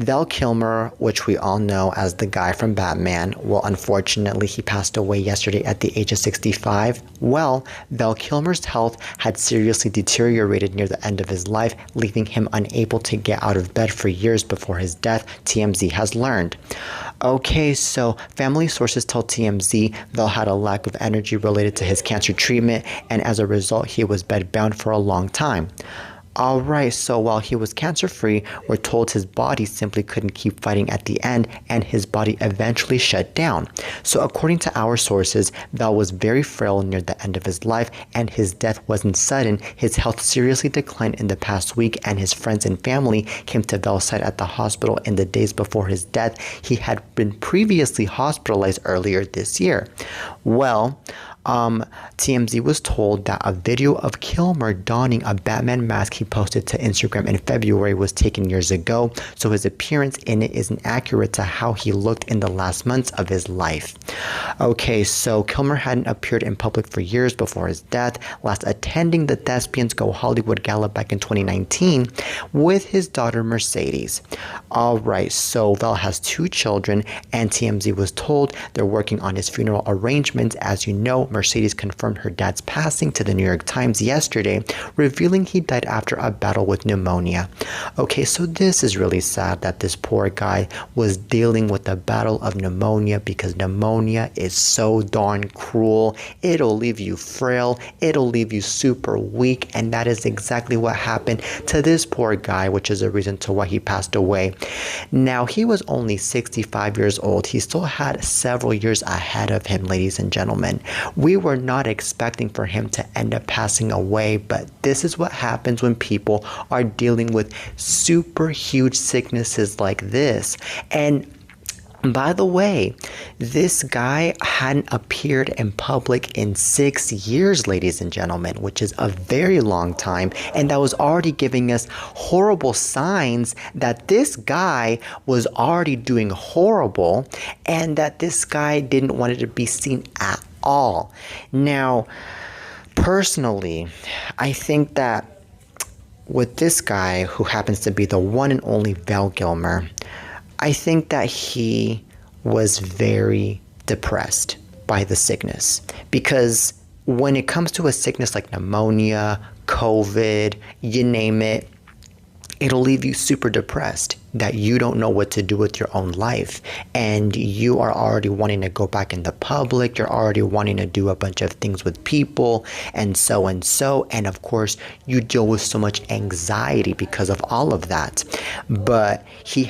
Val Kilmer, which we all know as the guy from Batman, well, unfortunately, he passed away yesterday at the age of 65. Well, Val Kilmer's health had seriously deteriorated near the end of his life, leaving him unable to get out of bed for years before his death, TMZ has learned. Okay, so family sources tell TMZ Val had a lack of energy related to his cancer treatment, and as a result, he was bedbound for a long time. Alright, so while he was cancer-free, we're told his body simply couldn't keep fighting at the end, and his body eventually shut down. So according to our sources, Val was very frail near the end of his life, and his death wasn't sudden. His health seriously declined in the past week, and his friends and family came to Val's side at the hospital in the days before his death. He had been previously hospitalized earlier this year. Well, TMZ was told that a video of Kilmer donning a Batman mask he posted to Instagram in February was taken years ago, so his appearance in it isn't accurate to how he looked in the last months of his life. Okay, so Kilmer hadn't appeared in public for years before his death, last attending the Thespians Go Hollywood Gala back in 2019 with his daughter Mercedes. Alright, so Val has 2 children, and TMZ was told they're working on his funeral arrangements. As you know, Mercedes confirmed her dad's passing to the New York Times yesterday, revealing he died after a battle with pneumonia. Okay, so this is really sad that this poor guy was dealing with the battle of pneumonia, because pneumonia is so darn cruel. It'll leave you frail, it'll leave you super weak, and that is exactly what happened to this poor guy, which is a reason to why he passed away. Now, he was only 65 years old. He still had several years ahead of him, ladies and gentlemen. We were not expecting for him to end up passing away, but this is what happens when people are dealing with super huge sicknesses like this. And by the way, this guy hadn't appeared in public in 6 years, ladies and gentlemen, which is a very long time, and that was already giving us horrible signs that this guy was already doing horrible, and that this guy didn't want it to be seen at all. Now, personally, I think that with this guy, who happens to be the one and only Val Kilmer, I think that he was very depressed by the sickness, because when it comes to a sickness like pneumonia, COVID, you name it, it'll leave you super depressed, that you don't know what to do with your own life, and you are already wanting to go back in the public, you're already wanting to do a bunch of things with people, and so, and of course you deal with so much anxiety because of all of that. But he